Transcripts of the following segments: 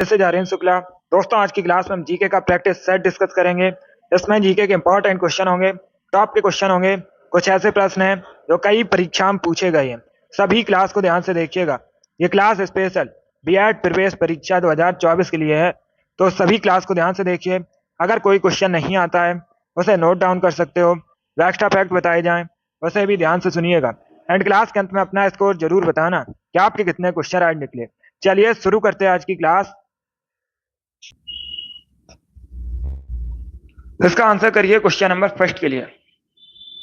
से जा रहे हैं शुक्ला। दोस्तों, आज की क्लास में हम जीके का प्रैक्टिस सेट डिस्कस करेंगे। इसमें जीके के इंपॉर्टेंट क्वेश्चन होंगे, टॉप के क्वेश्चन होंगे, कुछ ऐसे प्रश्न हैं जो कई परीक्षा में पूछे गए हैं। सभी क्लास को ध्यान से देखिएगा। ये क्लास स्पेशल बीएड प्रवेश परीक्षा 2024 के लिए है, तो सभी क्लास को ध्यान से देखिए। अगर कोई क्वेश्चन नहीं आता है उसे नोट डाउन कर सकते हो। एक्स्ट्रा फैक्ट बताए जाएं उसे भी ध्यान से सुनिएगा। एंड क्लास के अंत में अपना स्कोर जरूर बताना कि आपके कितने क्वेश्चन आज निकले। चलिए शुरू करते हैं आज की क्लास। इसका आंसर करिए क्वेश्चन नंबर फर्स्ट के लिए।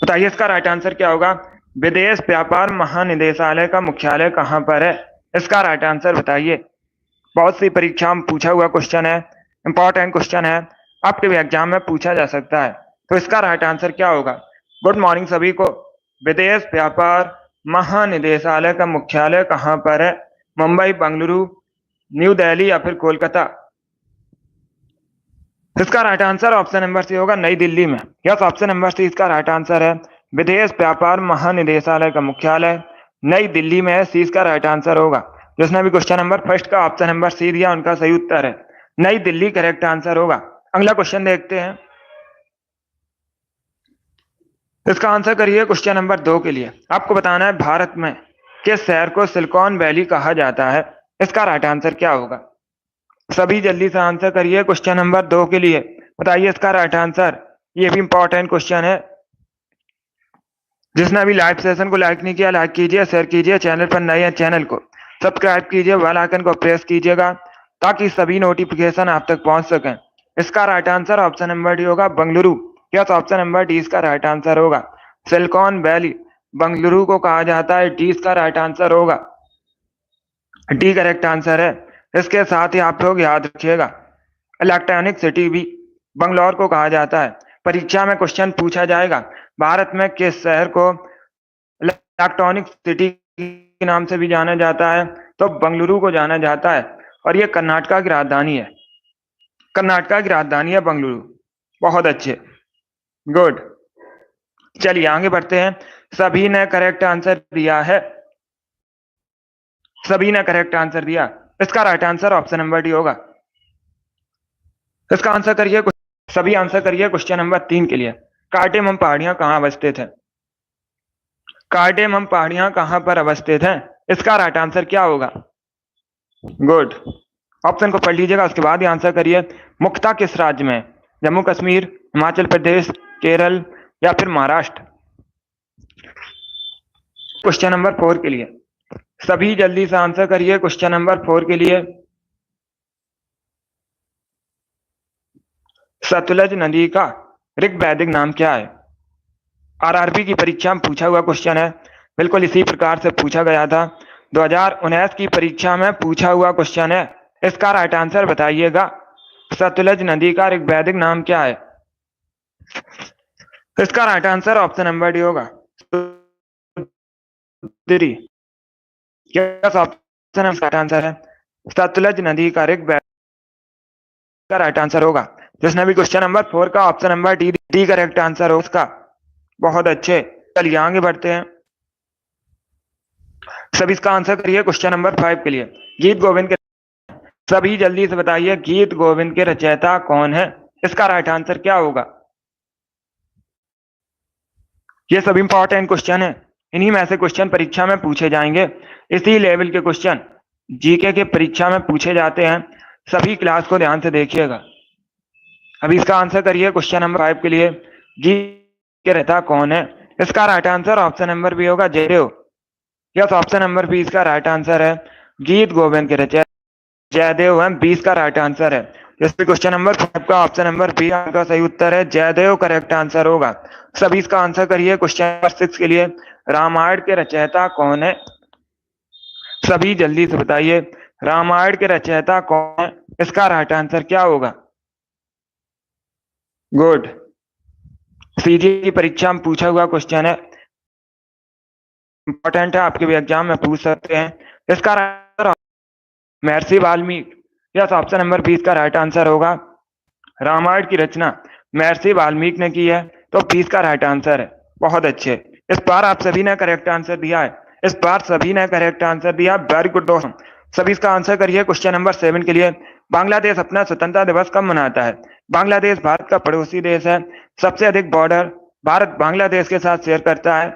बताइए इसका राइट आंसर क्या होगा। विदेश व्यापार महानिदेशालय का मुख्यालय कहाँ पर है? इसका राइट आंसर बताइए। बहुत सी परीक्षा में पूछा हुआ क्वेश्चन है, इंपॉर्टेंट क्वेश्चन है, आपके भी एग्जाम में पूछा जा सकता है। तो इसका राइट आंसर क्या होगा? गुड मॉर्निंग सभी को। विदेश व्यापार महानिदेशालय का मुख्यालय कहाँ पर है? मुंबई, बेंगलुरु, न्यू दिल्ली या फिर कोलकाता? इसका right answer option number C होगा, नई दिल्ली में। यस, ऑप्शन नंबर सी इसका राइट आंसर है। विदेश व्यापार महानिदेशालय का मुख्यालय नई दिल्ली में है। सी इसका राइट आंसर होगा। जिसने भी क्वेश्चन नंबर फर्स्ट का ऑप्शन नंबर सी दिया उनका सही उत्तर है, नई दिल्ली करेक्ट आंसर होगा। अगला क्वेश्चन देखते हैं। इसका आंसर करिए क्वेश्चन नंबर 2 के लिए। आपको बताना है भारत में किस शहर को सिलिकॉन वैली कहा जाता है? इसका राइट आंसर क्या होगा? सभी जल्दी से आंसर करिए क्वेश्चन नंबर 2 के लिए। बताइए इसका राइट आंसर। ये भी इंपॉर्टेंट क्वेश्चन है। जिसने अभी लाइव सेशन को लाइक नहीं किया, लाइक कीजिए, शेयर कीजिए। चैनल पर नए हैं, चैनल को सब्सक्राइब कीजिए, बेल आइकन को प्रेस कीजिएगा ताकि सभी नोटिफिकेशन आप तक पहुंच सकें। इसका right answer option number D होगा, Bengaluru. Yes, option number D इसका राइट आंसर होगा। सिलिकॉन वैली बेंगलुरु को कहा जाता है, डी इसका राइट आंसर होगा। डी करेक्ट आंसर है। इसके साथ ही आप लोग याद रखिएगा, इलेक्ट्रॉनिक सिटी भी बंगलौर को कहा जाता है। परीक्षा में क्वेश्चन पूछा जाएगा, भारत में किस शहर को इलेक्ट्रॉनिक सिटी के नाम से भी जाना जाता है? तो बेंगलुरु को जाना जाता है, और ये कर्नाटका की राजधानी है। कर्नाटका की राजधानी है बेंगलुरु। बहुत अच्छे, गुड। चलिए आगे बढ़ते हैं। सभी ने करेक्ट आंसर दिया है, सभी ने करेक्ट आंसर दिया। इसका right answer option number D होगा। इसका आंसर करिए, सभी आंसर करिए क्वेश्चन नंबर 3 के लिए। कार्डेमम पहाड़ियां कहां अवस्थित है? कार्डेमम पहाड़ियां कहां पर अवस्थित हैं? इसका राइट आंसर क्या होगा? गुड। ऑप्शन को पढ़ लीजिएगा, उसके बाद ही आंसर करिए। मुख्यतः किस राज्य में? जम्मू कश्मीर, हिमाचल प्रदेश, केरल या फिर महाराष्ट्र? क्वेश्चन नंबर 4 के लिए सभी जल्दी से आंसर करिए। क्वेश्चन नंबर 4 के लिए सतलज नदी का ऋग्वैदिक नाम क्या है? आरआरबी की परीक्षा में पूछा हुआ क्वेश्चन है, बिल्कुल इसी प्रकार से पूछा गया था। 2019 की परीक्षा में पूछा हुआ क्वेश्चन है। इसका राइट आंसर बताइएगा। सतलज नदी का ऋग्वैदिक नाम क्या है? इसका right answer option number D होगा, ऑप्शन राइट आंसर है। सतलज नदी का ऋग्वैदिक का राइट आंसर होगा। जिसने भी क्वेश्चन नंबर 4 का option number D correct answer हो उसका। बहुत अच्छे, चलिए आगे बढ़ते हैं। सभी इसका आंसर करिए क्वेश्चन नंबर 5 के लिए। गीत गोविंद के सभी जल्दी से बताइए, गीत गोविंद के रचयिता कौन है? इसका राइट आंसर क्या होगा? ये सब इंपॉर्टेंट क्वेश्चन है, इन्हीं में से क्वेश्चन परीक्षा में पूछे जाएंगे। इसी लेवल के क्वेश्चन जीके के परीक्षा में पूछे जाते हैं। सभी क्लास को ध्यान से देखिएगा। अभी इसका आंसर करिए क्वेश्चन नंबर 5 के लिए। गीत के रचयिता कौन है? इसका right answer option number B होगा, Jayadev. Yes, option number B इसका राइट आंसर है। गीत गोविंद के रचयिता जयदेव है, 20 का राइट आंसर है। जैसे क्वेश्चन नंबर 5 का ऑप्शन नंबर बी का सही उत्तर है, जयदेव करेक्ट आंसर होगा। सभी इसका आंसर करिए क्वेश्चन नंबर 6 के लिए। रामायण के रचयिता कौन है? सभी जल्दी से बताइए, रामायण के रचयिता कौन है? इसका राइट आंसर क्या होगा? गुड। सीजी की परीक्षा में पूछा हुआ क्वेश्चन है, इंपॉर्टेंट है, आपके भी एग्जाम में पूछ सकते हैं। इसका महर्षि वाल्मीकि। यस, ऑप्शन नंबर 20 का राइट आंसर होगा। रामायण की रचना महर्षि वाल्मीकि ने की है, तो 20 का राइट आंसर है। बहुत अच्छे, इस बार आप सभी ने करेक्ट आंसर दिया है। इस बार सभी ने करेक्ट आंसर दिया, वेरी गुड दोस्तों। सभी इसका आंसर करिए क्वेश्चन नंबर 7 के लिए। बांग्लादेश अपना स्वतंत्रता दिवस कब मनाता है? बांग्लादेश भारत का पड़ोसी देश है। सबसे अधिक बॉर्डर भारत बांग्लादेश के साथ शेयर करता है।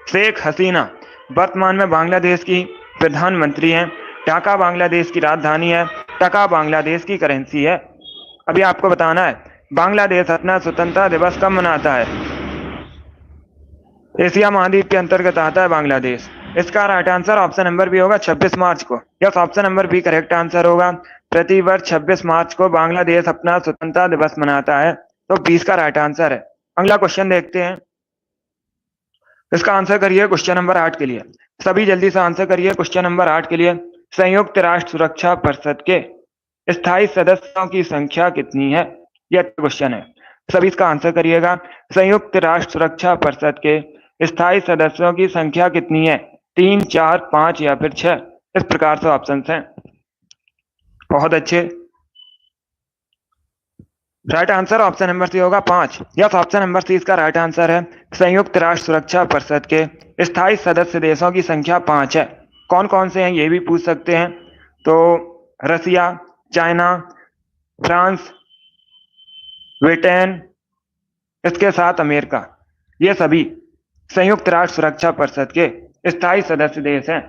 शेख हसीना वर्तमान में बांग्लादेश की प्रधानमंत्री हैं। ढाका बांग्लादेश की राजधानी है। टका बांग्लादेश की करेंसी है। अभी आपको बताना है बांग्लादेश अपना स्वतंत्रता दिवस कब मनाता है? एशिया महाद्वीप के अंतर्गत आता है बांग्लादेश। इसका right answer option number B होगा 26 मार्च को। Yes, option number B correct answer होगा। प्रतिवर्ष 26 मार्च को बांग्लादेश अपना स्वतंत्रता दिवस मनाता है, तो 20 का राइट आंसर है। अगला क्वेश्चन देखते हैं। इसका आंसर करिए क्वेश्चन नंबर 8 के लिए। सभी जल्दी से आंसर करिए क्वेश्चन नंबर 8 के लिए। संयुक्त राष्ट्र सुरक्षा परिषद के स्थायी सदस्यों की संख्या कितनी है? यह क्वेश्चन है, सभी इसका आंसर करिएगा। संयुक्त राष्ट्र सुरक्षा परिषद के स्थायी सदस्यों की संख्या कितनी है? 3, 4, 5 या फिर 6? इस प्रकार से ऑप्शन हैं। बहुत अच्छे। Right answer option number C होगा 5। यस, ऑप्शन नंबर सी इसका राइट आंसर है। संयुक्त राष्ट्र सुरक्षा परिषद के स्थायी सदस्य देशों की संख्या 5 है। कौन कौन से हैं ये भी पूछ सकते हैं। तो रसिया, चाइना, फ्रांस, ब्रिटेन, इसके साथ अमेरिका, ये सभी संयुक्त राष्ट्र सुरक्षा परिषद के स्थायी सदस्य देश हैं।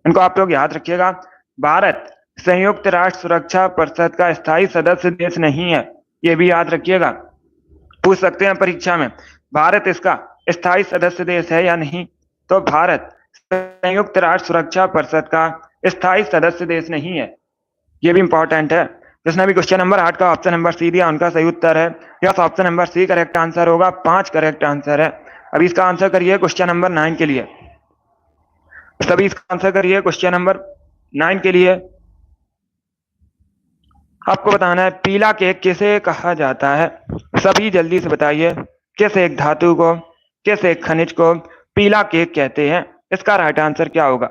इनको आप लोग याद रखिएगा। भारत संयुक्त राष्ट्र सुरक्षा परिषद का स्थायी सदस्य देश नहीं है, ये भी याद रखिएगा। पूछ सकते हैं परीक्षा में, भारत इसका स्थायी सदस्य देश है या नहीं? तो भारत संयुक्त राष्ट्र सुरक्षा परिषद का स्थायी सदस्य देश नहीं है, ये भी इंपॉर्टेंट है। जिसने भी क्वेश्चन नंबर 8 का ऑप्शन नंबर सी दिया उनका सही उत्तर है। Yes, option number C correct answer होगा। 5 करेक्ट आंसर है। अभी इसका आंसर करिए क्वेश्चन नंबर 9 के लिए। सभी इसका आंसर करिए क्वेश्चन नंबर 9 के लिए। आपको बताना है पीला केक किसे कहा जाता है? सभी जल्दी से बताइए। किस एक धातु को, किस एक खनिज को पीला केक कहते हैं? इसका राइट आंसर क्या होगा?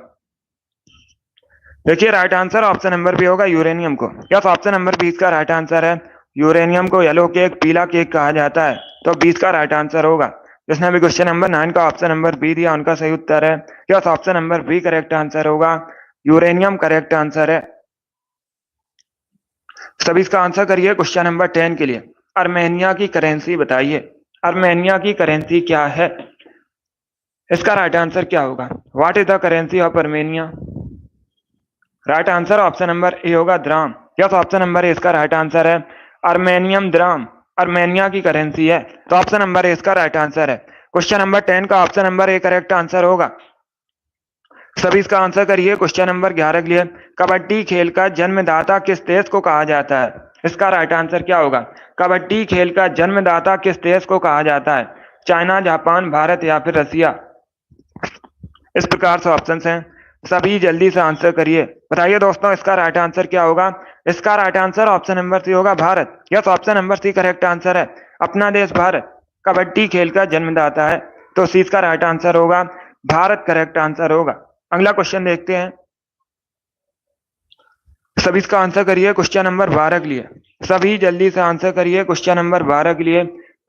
देखिए, right answer option number B होगा यूरेनियम को। यस, ऑप्शन नंबर 20 का राइट आंसर है। यूरेनियम को येलो केक, पीला केक कहा जाता है, तो 20 का राइट आंसर होगा। जिसने भी क्वेश्चन नंबर 9 का ऑप्शन नंबर बी दिया उनका सही उत्तर है। Yes, option number B correct answer होगा। यूरेनियम करेक्ट आंसर है। सभी इसका आंसर करिए क्वेश्चन नंबर 10 के लिए। आर्मेनिया की करेंसी बताइए। आर्मेनिया की करेंसी क्या है? इसका राइट आंसर क्या होगा? What is the currency of Armenia? Right answer option number A होगा dram. Yes, option number A इसका राइट आंसर है। आर्मेनियम द्राम आर्मेनिया की करेंसी है, तो ऑप्शन नंबर ए इसका राइट आंसर है। क्वेश्चन नंबर 10 का option number A correct answer होगा। सभी इसका आंसर करिए क्वेश्चन नंबर 11 के लिए। कबड्डी खेल का जन्मदाता किस देश को कहा जाता है? इसका राइट आंसर क्या होगा? कबड्डी खेल का जन्मदाता किस देश को कहा जाता है? चाइना, जापान, भारत या फिर रसिया? इस प्रकार से ऑप्शन हैं। सभी जल्दी से आंसर करिए। बताइए दोस्तों, इसका राइट आंसर क्या होगा? इसका right answer option number C होगा Bharat. Yes, option number C correct answer है। अपना देश भारत कबड्डी खेल का जन्मदाता है, तो सी इसका राइट आंसर होगा। भारत करेक्ट आंसर होगा। अगला क्वेश्चन देखते हैं। सभी इसका आंसर करिए क्वेश्चन नंबर 12 के लिए। सभी जल्दी से आंसर करिए क्वेश्चन नंबर 12 के लिए।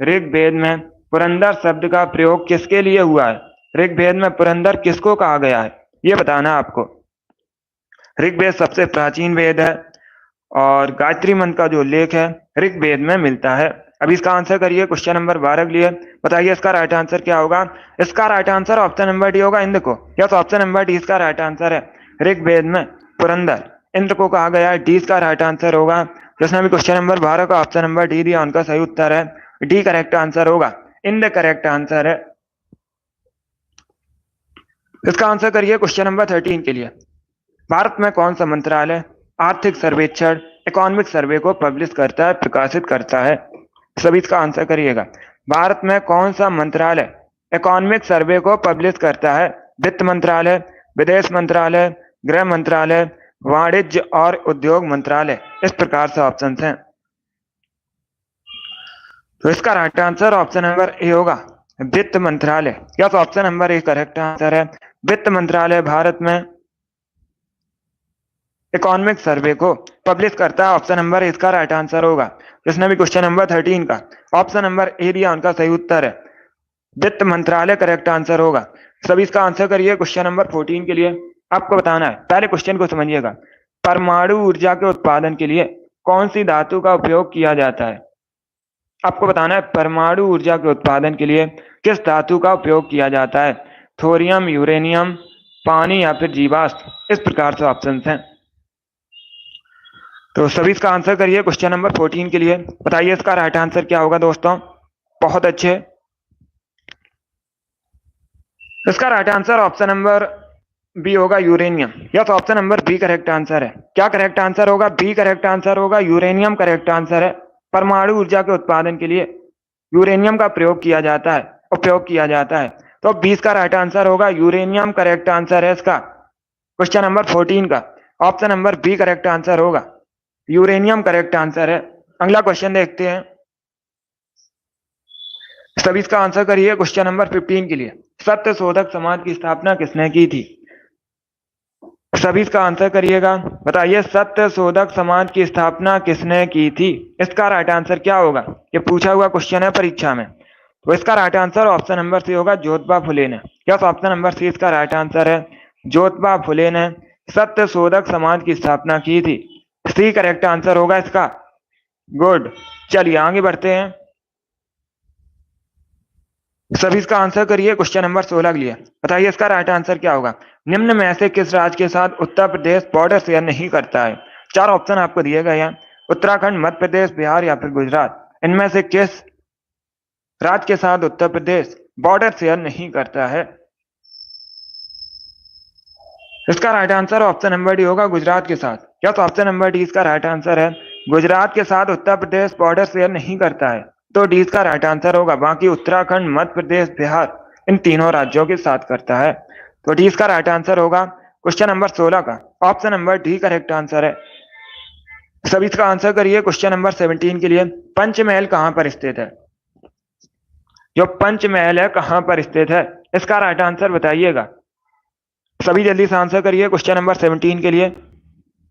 ऋग्वेद में पुरंदर शब्द का प्रयोग किसके लिए हुआ है? ऋग्वेद में पुरंदर किसको कहा गया है, ये बताना है आपको। ऋग्वेद सबसे प्राचीन वेद है और गायत्री मंत्र का जो उल्लेख है ऋग्वेद में मिलता है। अभी इसका आंसर करिए क्वेश्चन नंबर 12 के लिए। बताइए इसका राइट आंसर क्या होगा? इसका right answer option number D होगा इंद्र को। यस, ऑप्शन नंबर डी इसका राइट आंसर है। ऋग्वेद में पुरंदर इंद्र को कहा गया है, डी इसका राइट आंसर होगा। जिसने भी क्वेश्चन नंबर 12 का ऑप्शन नंबर डी दिया उनका सही उत्तर है। डी करेक्ट आंसर होगा। इंद्र करेक्ट आंसर है। इसका आंसर करिए क्वेश्चन नंबर 13 के लिए। भारत में कौन सा मंत्रालय आर्थिक सर्वेक्षण इकोनॉमिक सर्वे को पब्लिश करता है, प्रकाशित करता है? सभी इसका आंसर करिएगा। भारत में कौन सा मंत्रालय इकोनॉमिक सर्वे को पब्लिश करता है? वित्त मंत्रालय, विदेश मंत्रालय, गृह मंत्रालय, वाणिज्य और उद्योग मंत्रालय? इस प्रकार से ऑप्शन हैं। तो इसका right answer option number A होगा वित्त मंत्रालय। Yes, option number A correct answer है। वित्त मंत्रालय भारत में इकोनॉमिक सर्वे को पब्लिश करता है। ऑप्शन नंबर ए इसका राइट आंसर होगा। जिसने भी क्वेश्चन नंबर 13 का ऑप्शन नंबर ए दिया उनका सही उत्तर है। वित्त मंत्रालय करेक्ट आंसर होगा। सभी इसका आंसर करिए क्वेश्चन नंबर 14 के लिए। आपको बताना है, पहले क्वेश्चन को समझिएगा। परमाणु ऊर्जा के उत्पादन के लिए कौन सी धातु का उपयोग किया जाता है? आपको बताना है परमाणु ऊर्जा के उत्पादन के लिए किस धातु का उपयोग किया जाता है? थोरियम, यूरेनियम, पानी या फिर जीवाश्म। इस प्रकार से ऑप्शन हैं। तो सभी इसका आंसर करिए क्वेश्चन नंबर 14 के लिए। बताइए इसका राइट आंसर क्या होगा दोस्तों। बहुत अच्छे। इसका right answer option number B होगा uranium. Yes, option number B correct answer है। क्या करेक्ट आंसर होगा? बी करेक्ट आंसर होगा, यूरेनियम करेक्ट आंसर है। परमाणु ऊर्जा के उत्पादन के लिए यूरेनियम का प्रयोग किया जाता है, उपयोग किया जाता है। तो 20 का राइट आंसर होगा यूरेनियम करेक्ट आंसर है इसका क्वेश्चन नंबर 14 का। Option number B correct answer होगा, यूरेनियम करेक्ट आंसर है। अगला क्वेश्चन देखते हैं। सभी इसका आंसर करिए क्वेश्चन नंबर 15 के लिए। सत्य शोधक समाज की स्थापना किसने की थी? सभी इसका आंसर करिएगा। बताइए सत्य शोधक समाज की स्थापना किसने की थी? इसका राइट आंसर क्या होगा? ये पूछा हुआ क्वेश्चन है परीक्षा में। तो इसका right answer option number C होगा, ज्योतिबा फुले ने। यस, ऑप्शन नंबर सी इसका राइट आंसर है, ज्योतिबा फुले ने सत्य शोधक समाज की स्थापना की थी। सी करेक्ट आंसर होगा इसका। गुड। चलिए आगे बढ़ते हैं। सभी इसका आंसर करिए क्वेश्चन नंबर 16 के लिए। बताइए इसका राइट आंसर क्या होगा? निम्न में से किस राज्य के साथ उत्तर प्रदेश बॉर्डर शेयर नहीं करता है? चार ऑप्शन आपको दिए गए हैं, उत्तराखंड, मध्य प्रदेश, बिहार या फिर गुजरात। इनमें से किस राज्य के साथ उत्तर प्रदेश बॉर्डर शेयर नहीं करता है? इसका right answer option number D होगा, गुजरात के साथ। क्या तो ऑप्शन नंबर डी इसका राइट आंसर है, गुजरात के साथ उत्तर प्रदेश बॉर्डर शेयर नहीं करता है। तो डी इसका राइट आंसर होगा। बाकी उत्तराखंड, मध्य प्रदेश, बिहार इन तीनों राज्यों के साथ करता है। तो डी इसका राइट आंसर होगा क्वेश्चन नंबर 16 का। Option number D correct answer है। सभी इसका आंसर करिए क्वेश्चन नंबर 17 के लिए। पंचमहल कहां पर स्थित है? जो पंचमहल है कहां पर स्थित है? इसका राइट आंसर बताइएगा। सभी जल्दी से आंसर करिए क्वेश्चन नंबर 17 के लिए।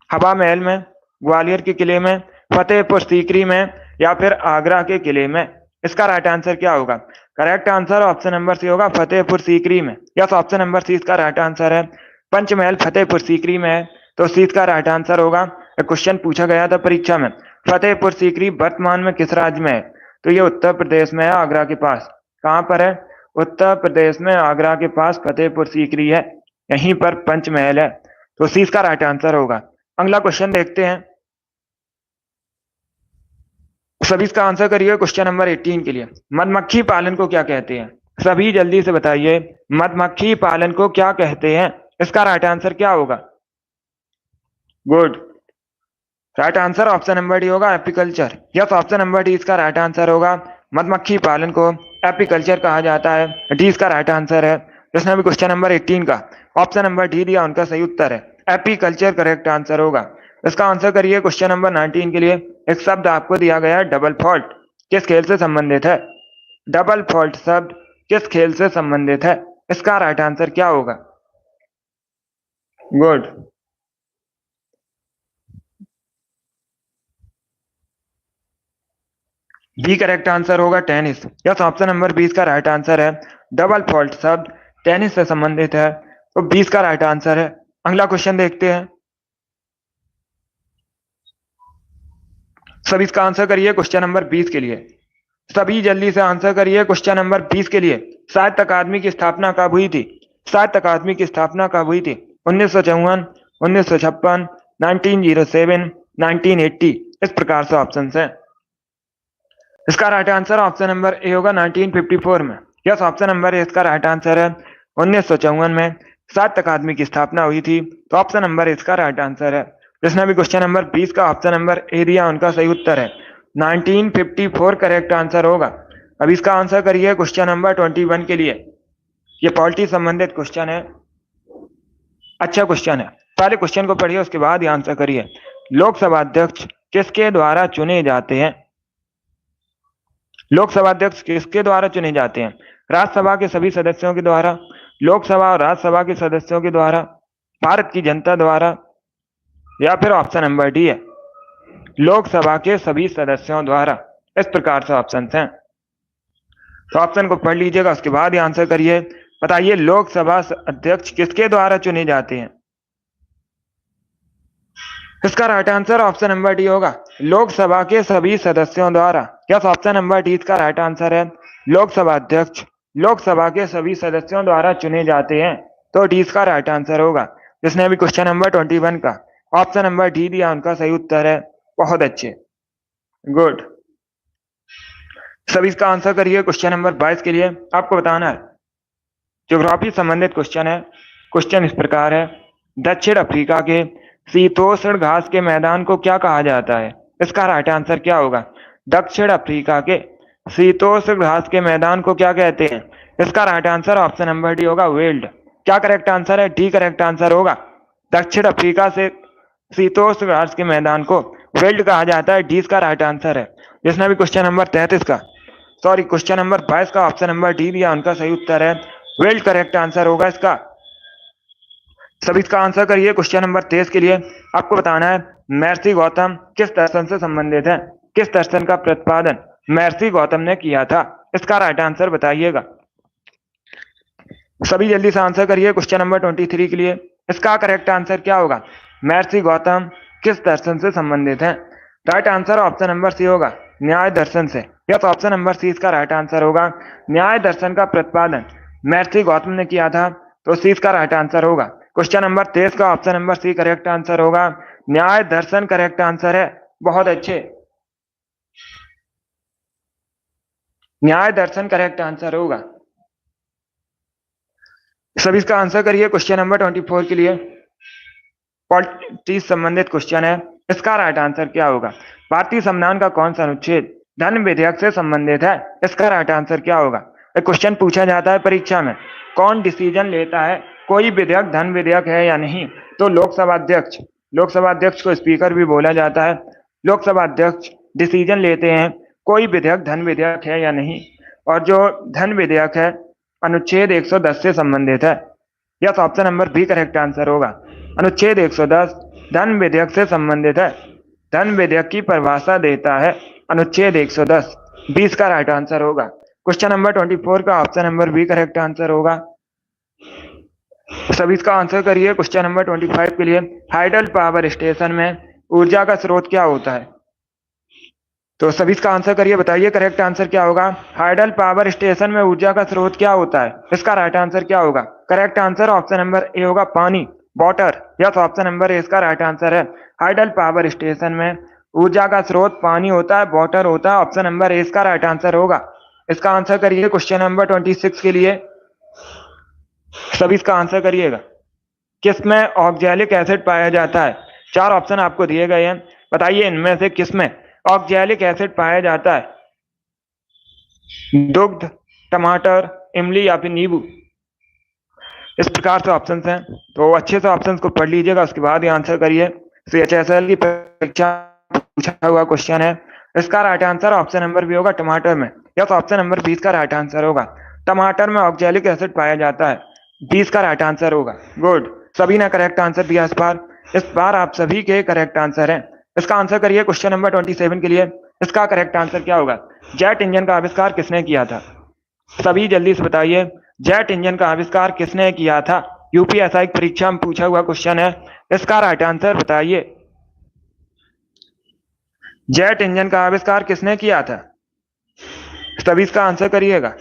हवा महल में, ग्वालियर के किले में, फतेहपुर सीकरी में या फिर आगरा के किले में। इसका राइट आंसर क्या होगा? Correct answer option number C होगा, फतेहपुर सीकरी में। यस, ऑप्शन नंबर सी इसका राइट आंसर है, पंचमहल फतेहपुर सीकरी में है। तो सी इसका राइट आंसर होगा। क्वेश्चन पूछा गया था परीक्षा में, फतेहपुर सीकरी वर्तमान में किस राज्य में है? तो ये उत्तर प्रदेश में है, आगरा के पास। कहां पर है? उत्तर प्रदेश में आगरा के पास फतेहपुर सीकरी है, यहीं पर पंचमहल है। तो सी इसका राइट आंसर होगा। अगला क्वेश्चन देखते हैं। सभी इसका आंसर करिए क्वेश्चन नंबर 18 के लिए। मधुमक्खी पालन को क्या कहते हैं? सभी जल्दी से बताइए, मधुमक्खी पालन को क्या कहते हैं? इसका राइट आंसर क्या होगा? Good. Right answer option number D होगा, apiculture. Yes, option number D इसका राइट आंसर होगा। मधुमक्खी पालन को एपीकल्चर कहा जाता है। डी इसका राइट आंसर है। जिसने भी क्वेश्चन नंबर 18 का ऑप्शन नंबर डी दिया उनका सही उत्तर है, एपीकल्चर करेक्ट आंसर होगा। इसका आंसर करिए क्वेश्चन नंबर 19 के लिए। एक शब्द आपको दिया गया है, डबल फॉल्ट, किस खेल से संबंधित है? डबल फॉल्ट शब्द किस खेल से संबंधित है? इसका राइट आंसर क्या होगा? गुड। बी करेक्ट आंसर होगा, टेनिस। यस, ऑप्शन नंबर 20 का राइट आंसर है, डबल फॉल्ट शब्द टेनिस से संबंधित है। तो 20 का राइट आंसर है। अगला क्वेश्चन देखते हैं। सभी इसका आंसर करिए क्वेश्चन नंबर 20 के लिए। सभी जल्दी से आंसर करिए क्वेश्चन नंबर 20 के लिए। साहित्य अकादमी की स्थापना कब हुई थी? साहित्य अकादमी की स्थापना कब हुई थी? 1954, 1956, 1907, 1980। इस प्रकार से ऑप्शन है। इसका right answer option number A होगा, 1954 में। यस, ऑप्शन नंबर ए इसका राइट आंसर है। 1954 में साहित्य अकादमी की स्थापना हुई थी। तो ऑप्शन नंबर इसका राइट आंसर है। जिसने भी क्वेश्चन नंबर 20 का ऑप्शन नंबर ए दिया उनका सही उत्तर है, 1954 करेक्ट आंसर होगा। अब इसका आंसर करिए क्वेश्चन नंबर 21 के लिए। ये पॉलिटी संबंधित क्वेश्चन है, अच्छा क्वेश्चन है। पहले क्वेश्चन को पढ़िए, उसके बाद ही आंसर करिए। लोकसभा अध्यक्ष किसके द्वारा चुने जाते हैं? लोकसभा अध्यक्ष किसके द्वारा चुने जाते हैं? राज्यसभा के सभी सदस्यों के द्वारा, लोकसभा और राज्यसभा के सदस्यों के द्वारा, भारत की जनता द्वारा, या फिर ऑप्शन नंबर डी है, लोकसभा के सभी सदस्यों द्वारा। इस प्रकार से ऑप्शन हैं। तो ऑप्शन को पढ़ लीजिएगा, उसके बाद ही आंसर करिए। बताइए लोकसभा अध्यक्ष किसके द्वारा चुने जाते हैं? इसका right answer option number D होगा, लोकसभा के सभी सदस्यों द्वारा। यस, ऑप्शन नंबर डी इसका राइट आंसर है। लोकसभा अध्यक्ष लोकसभा के सभी सदस्यों द्वारा चुने जाते हैं, तो डी इसका राइट आंसर होगा। जिसने भी क्वेश्चन नंबर 21 का ऑप्शन नंबर डी दिया, उनका सही उत्तर है। बहुत अच्छे, गुड। सभी इसका आंसर करिए। क्वेश्चन नंबर 22 के लिए आपको बताना है, ज्योग्राफी संबंधित क्वेश्चन है। क्वेश्चन इस प्रकार है, दक्षिण अफ्रीका के शीतोष्ण घास के मैदान को क्या कहा जाता है? इसका राइट आंसर क्या होगा? दक्षिण अफ्रीका के शीतोष्ण घास के मैदान को क्या कहते हैं? इसका right answer option number D होगा, वेल्ड। क्या करेक्ट आंसर है? डी करेक्ट आंसर होगा। दक्षिण अफ्रीका से शीतोष्ण घास के मैदान को वेल्ड कहा जाता है, डी इसका राइट आंसर है। जिसने भी क्वेश्चन नंबर 33 का क्वेश्चन नंबर 22 का ऑप्शन नंबर डी दिया, उनका सही उत्तर है वेल्ड, करेक्ट आंसर होगा इसका। सभी इसका आंसर करिए। क्वेश्चन नंबर 23 के लिए आपको बताना है, महर्षि गौतम किस दर्शन से संबंधित है? किस दर्शन का प्रतिपादन महर्षि गौतम ने किया था? इसका राइट आंसर बताइएगा। सभी जल्दी से आंसर करिए। क्वेश्चन नंबर 23 के लिए इसका करेक्ट आंसर क्या होगा? महर्षि गौतम किस दर्शन से संबंधित है? Right answer option number C होगा, न्याय दर्शन से। यस, ऑप्शन नंबर सी इसका राइट आंसर होगा। न्याय दर्शन का प्रतिपादन महर्षि गौतम ने किया था, तो सी इसका राइट आंसर होगा। क्वेश्चन नंबर 23 का option number C correct answer होगा, न्याय दर्शन करेक्ट आंसर है। बहुत अच्छे, न्याय दर्शन करेक्ट आंसर होगा। सभी इसका आंसर करिए। क्वेश्चन नंबर 24 के लिए पॉलिटिक्स संबंधित क्वेश्चन है। इसका राइट आंसर क्या होगा? भारतीय संविधान का कौन सा अनुच्छेद धन विधेयक से संबंधित है? इसका राइट आंसर क्या होगा? एक क्वेश्चन पूछा जाता है परीक्षा में, कौन डिसीजन लेता है कोई विधेयक धन विधेयक है या नहीं? तो लोकसभा अध्यक्ष को स्पीकर भी बोला जाता है। लोकसभा अध्यक्ष डिसीजन लेते हैं कोई विधेयक धन विधेयक है या नहीं, और जो धन विधेयक है अनुच्छेद 110 से संबंधित है। Yes, option number B correct answer होगा। अनुच्छेद 110 धन विधेयक से संबंधित है। धन विधेयक की परिभाषा देता है अनुच्छेद 110, 20 का राइट आंसर होगा। क्वेश्चन नंबर 24 का option number B correct answer होगा। सभी इसका आंसर करिए। क्वेश्चन नंबर 25 के लिए, हाइडल पावर स्टेशन में ऊर्जा का स्रोत क्या होता है? तो सभी इसका आंसर करिए, बताइए करेक्ट आंसर क्या होगा? हाइडल पावर स्टेशन में ऊर्जा का स्रोत क्या होता है? इसका राइट आंसर क्या होगा? Correct answer option number A होगा, पानी, water. Yes, option number A इसका राइट आंसर है। हाइडल पावर स्टेशन में ऊर्जा का स्रोत पानी होता है, वाटर होता है। ऑप्शन नंबर ए इसका राइट आंसर होगा। इसका आंसर करिए। क्वेश्चन नंबर 26 के लिए सभी इसका आंसर करिएगा। किसमें ऑक्जेलिक एसिड पाया जाता है? 4 ऑप्शन आपको दिए गए हैं, बताइए इनमें से किसमें ऑक्जेलिक एसिड पाया जाता है? दुग्ध, टमाटर, इमली या फिर नींबू। इस प्रकार से ऑप्शन हैं, तो अच्छे से ऑप्शन को पढ़ लीजिएगा, उसके बाद ही आंसर करिए। CHSL की परीक्षा पूछा हुआ क्वेश्चन है। इसका right answer option number B होगा, टमाटर में। यस, ऑप्शन नंबर 20 का राइट आंसर होगा। टमाटर में ऑक्जेलिक एसिड पाया जाता है, 20 का राइट आंसर होगा। गुड, सभी ने करेक्ट आंसर दिया इस बार आप सभी के करेक्ट आंसर हैं। इसका आंसर करिए। क्वेश्चन नंबर 27 के लिए इसका करेक्ट आंसर क्या होगा? जेट इंजन का आविष्कार किसने किया था? सभी जल्दी से बताइए, जेट इंजन का आविष्कार किसने किया था? यूपीएसआई परीक्षा में पूछा हुआ क्वेश्चन है, इसका राइट आंसर बताइए। जेट इंजन का आविष्कार किसने किया था? सभी इसका आंसर करिएगा।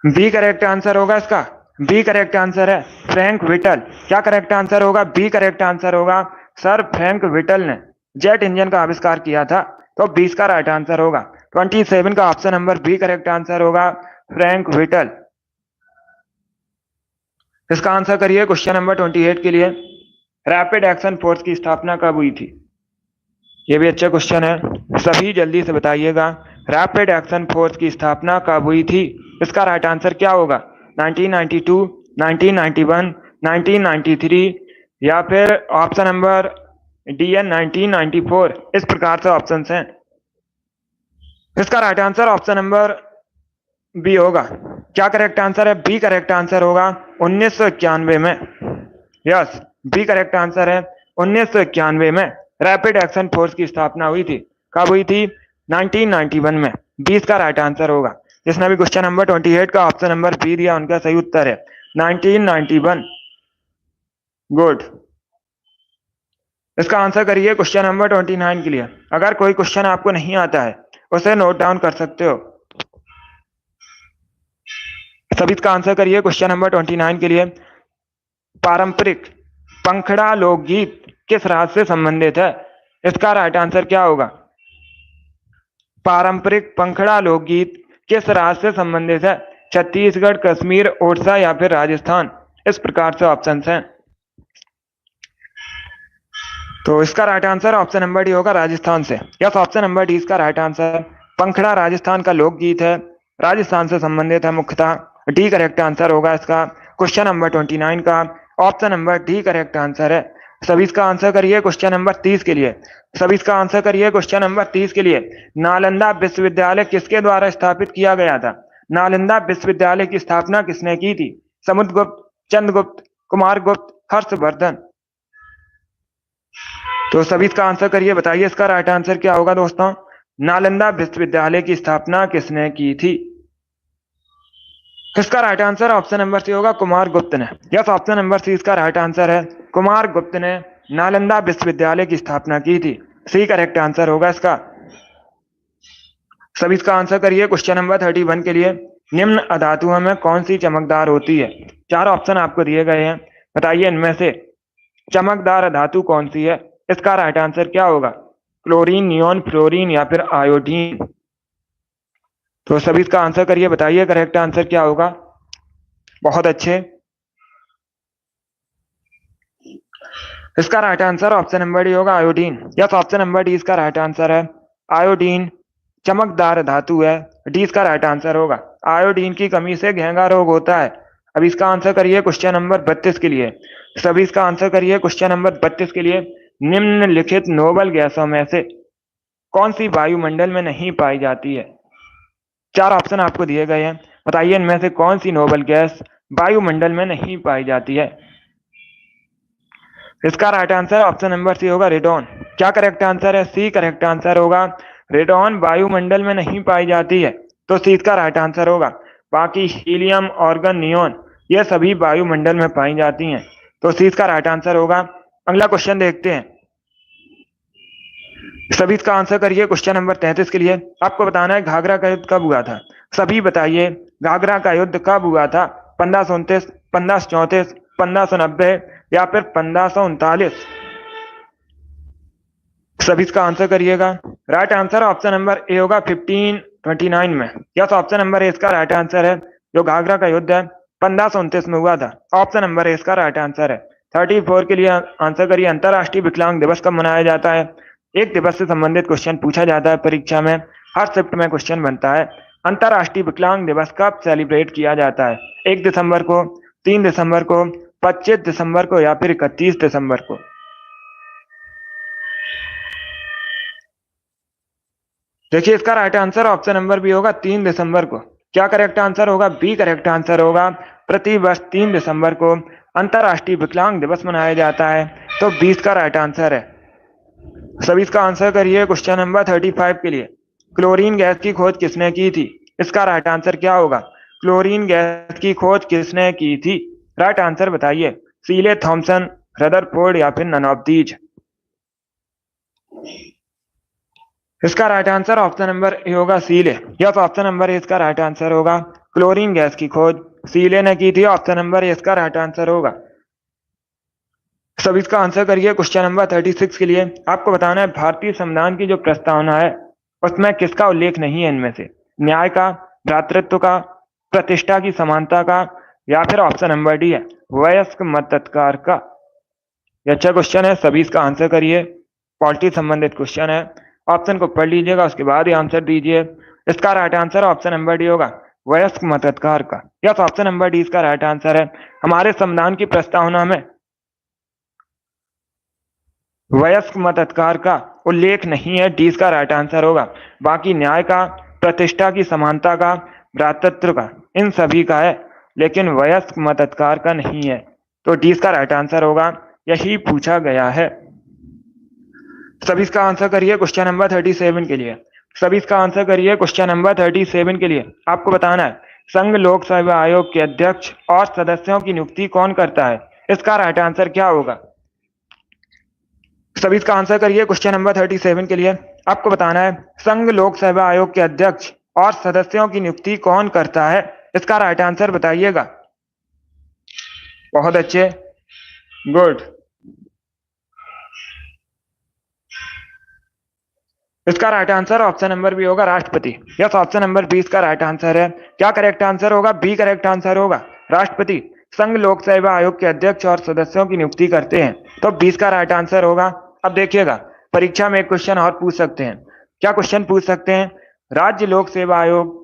बी करेक्ट आंसर होगा इसका, बी करेक्ट आंसर है, फ्रैंक विटल। क्या करेक्ट आंसर होगा? बी करेक्ट आंसर होगा। सर फ्रैंक विटल ने जेट इंजन का आविष्कार किया था, तो 20 का राइट आंसर होगा। 27 का option number B correct answer होगा, फ्रैंक विटल। इसका आंसर करिए। क्वेश्चन नंबर 28 के लिए, रैपिड एक्शन फोर्स की स्थापना कब हुई थी? ये भी अच्छा क्वेश्चन है, सभी जल्दी से बताइएगा। रैपिड एक्शन फोर्स की स्थापना कब हुई थी? इसका राइट आंसर क्या होगा? 1992, 1991, 1993 या फिर ऑप्शन नंबर डी है 1994। इस प्रकार से ऑप्शन हैं। इसका right answer option number B होगा। क्या करेक्ट आंसर है? बी करेक्ट आंसर होगा, 1991 में। यस, बी करेक्ट आंसर है, 1991 में रैपिड एक्शन फोर्स की स्थापना हुई थी। कब हुई थी? 1991 में। 20 का राइट आंसर होगा। जिसने भी क्वेश्चन नंबर 28 का ऑप्शन नंबर बी दिया, उनका सही उत्तर है 1991। गुड, इसका आंसर करिए क्वेश्चन नंबर 29 के लिए। अगर कोई क्वेश्चन आपको नहीं आता है उसे नोट डाउन कर सकते हो। सभी इसका आंसर करिए क्वेश्चन नंबर 29 के लिए। पारंपरिक पंखड़ा लोकगीत किस राज्य से संबंधित है? इसका राइट आंसर क्या होगा? पारंपरिक पंखड़ा लोकगीत किस राज्य से संबंधित है? छत्तीसगढ़, कश्मीर, ओडिशा या फिर राजस्थान। इस प्रकार से ऑप्शन हैं। तो इसका right answer option number D होगा, राजस्थान से। यस, ऑप्शन नंबर डी इसका राइट आंसर। पंखड़ा राजस्थान का लोकगीत है, राजस्थान से संबंधित है मुख्यतः। डी करेक्ट आंसर होगा इसका क्वेश्चन नंबर 29 का। Option number D correct answer है। सभी इसका आंसर करिए क्वेश्चन नंबर 30 के लिए। सभी इसका आंसर करिए क्वेश्चन नंबर 30 के लिए। नालंदा विश्वविद्यालय किसके द्वारा स्थापित किया गया था? नालंदा विश्वविद्यालय की स्थापना किसने की थी? समुद्रगुप्त, चंद्रगुप्त, कुमारगुप्त, हर्षवर्धन। तो सभी इसका आंसर करिए, बताइए इसका राइट आंसर क्या होगा दोस्तों। नालंदा विश्वविद्यालय की स्थापना किसने की थी? इसका right answer option number C होगा, कुमारगुप्त ने। यस, ऑप्शन नंबर सी इसका राइट आंसर है। कुमारगुप्त ने नालंदा विश्वविद्यालय की स्थापना की थी। सी करेक्ट आंसर होगा इसका। सभी इसका आंसर करिए क्वेश्चन नंबर 31 के लिए। निम्न अधातुओं में कौन सी चमकदार होती है? चार ऑप्शन आपको दिए गए हैं, बताइए इनमें से चमकदार धातु कौन सी है? इसका राइट आंसर क्या होगा? क्लोरीन, नियोन, फ्लोरीन या फिर आयोडीन। तो सभी इसका आंसर करिए, बताइए करेक्ट आंसर क्या होगा। बहुत अच्छे। इसका right answer option number D होगा, iodine. Yes, option number D इसका राइट आंसर है। आयोडीन चमकदार धातु है। डी इसका राइट आंसर होगा। आयोडीन की कमी से घेंगा रोग होता है। अब इसका आंसर करिए क्वेश्चन नंबर 32 के लिए। सभी इसका आंसर करिए क्वेश्चन नंबर 32 के लिए। निम्नलिखित नोबल गैसों में से कौन सी वायुमंडल में नहीं पाई जाती है? चार ऑप्शन आपको दिए गए हैं, बताइए इनमें से कौन सी नोबल गैस वायुमंडल में नहीं पाई जाती है। इसका right answer option number C होगा, रेडॉन। क्या करेक्ट आंसर है? सी करेक्ट आंसर होगा। रेडॉन वायुमंडल में नहीं पाई जाती है, तो सी इसका राइट आंसर होगा। बाकी हीलियम, ऑर्गन, नियोन ये सभी वायुमंडल में पाई जाती हैं, तो सी इसका राइट आंसर होगा। अगला क्वेश्चन देखते हैं। सभी इसका आंसर करिए क्वेश्चन नंबर 33 के लिए। आपको बताना है घाघरा का युद्ध कब हुआ था। सभी बताइए घाघरा का युद्ध कब हुआ था? 1529, 1534, 1590 या फिर 1539। सभी इसका आंसर करिएगा। Right answer option number A होगा, 1529 में। यस, ऑप्शन नंबर ए इसका राइट आंसर है। जो घाघरा का युद्ध है 1529 में हुआ था। ऑप्शन नंबर ए इसका राइट आंसर है। 34 के लिए आंसर करिए। अंतरराष्ट्रीय विकलांग दिवस कब मनाया जाता है? एक दिवस से संबंधित क्वेश्चन पूछा जाता है परीक्षा में, हर शिफ्ट में क्वेश्चन बनता है। अंतरराष्ट्रीय विकलांग दिवस कब सेलिब्रेट किया जाता है? 1 दिसंबर को, 3 दिसंबर को, 25 दिसंबर को या फिर 31 दिसंबर को। देखिए इसका right answer option number B होगा, 3 दिसंबर को। क्या करेक्ट आंसर होगा? बी करेक्ट आंसर होगा। प्रतिवर्ष 3 दिसंबर को अंतरराष्ट्रीय विकलांग दिवस मनाया जाता है, तो 20 का राइट आंसर है। सभी इसका आंसर करिए क्वेश्चन नंबर 35 के लिए। क्लोरीन गैस की खोज किसने की थी? इसका राइट आंसर क्या होगा? क्लोरीन गैस की खोज किसने की थी? राइट आंसर बताइए। सीले, थॉमसन, रदरफोर्ड या फिर नन ऑफ दीज। इसका right answer option number A होगा, सीले। यस, ऑप्शन नंबर ए इसका राइट आंसर होगा। क्लोरीन गैस की खोज सीले ने की थी। ऑप्शन नंबर ए इसका राइट आंसर होगा। सब इसका आंसर करिए क्वेश्चन नंबर 36 के लिए। आपको बताना है भारतीय संविधान की जो प्रस्तावना है उसमें किसका उल्लेख नहीं है इनमें से? न्याय का, भ्रातृत्व का, प्रतिष्ठा की समानता का या फिर ऑप्शन नंबर डी है वयस्क मताधिकार का। ये अच्छा क्वेश्चन है, सभी इसका आंसर करिए। पॉलिटी संबंधित क्वेश्चन है, ऑप्शन को पढ़ लीजिएगा उसके बाद ही आंसर दीजिए। इसका right answer option number D होगा, वयस्क मताधिकार का। यस, ऑप्शन नंबर डी इसका राइट आंसर है। हमारे संविधान की प्रस्तावना में वयस्क मताधिकार का उल्लेख नहीं है, डी इसका राइट आंसर होगा। बाकी न्याय का, प्रतिष्ठा की समानता का, भ्रातृत्व का, इन सभी का है, लेकिन वयस्क मताधिकार का नहीं है, तो डी इसका राइट आंसर होगा। यही पूछा गया है। सभी इसका आंसर करिए क्वेश्चन नंबर 37 के लिए। सभी इसका आंसर करिए क्वेश्चन नंबर 37 के लिए। आपको बताना है संघ लोक सेवा आयोग के अध्यक्ष और सदस्यों की नियुक्ति कौन करता है? इसका राइट आंसर क्या होगा? सभी इसका आंसर करिए। क्वेश्चन नंबर 37 के लिए आपको बताना है संघ लोक सेवा आयोग के अध्यक्ष और सदस्यों की नियुक्ति कौन करता है। इसका राइट आंसर बताइएगा। बहुत अच्छे, गुड। इसका right answer option number B होगा, राष्ट्रपति। यस, ऑप्शन नंबर 20 का राइट आंसर है। क्या करेक्ट आंसर होगा? बी करेक्ट आंसर होगा, राष्ट्रपति संघ लोक सेवा आयोग के अध्यक्ष और सदस्यों की नियुक्ति करते हैं, तो 20 का राइट आंसर होगा। अब देखिएगा, परीक्षा में एक क्वेश्चन और पूछ सकते हैं। क्या क्वेश्चन पूछ सकते हैं? राज्य लोक सेवा आयोग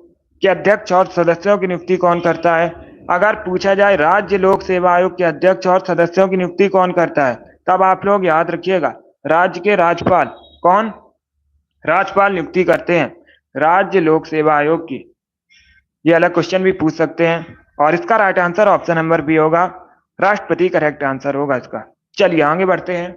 के अध्यक्ष और सदस्यों की नियुक्ति कौन करता है? अगर पूछा जाए राज्य लोक सेवा आयोग के अध्यक्ष और सदस्यों की नियुक्ति कौन करता है, तब आप लोग याद रखिएगा राज्य के राज्यपाल। कौन? राज्यपाल नियुक्ति करते हैं राज्य लोक सेवा आयोग की। ये अलग क्वेश्चन भी पूछ सकते हैं, और इसका right answer option number B होगा, राष्ट्रपति करेक्ट आंसर होगा इसका। चलिए आगे बढ़ते हैं।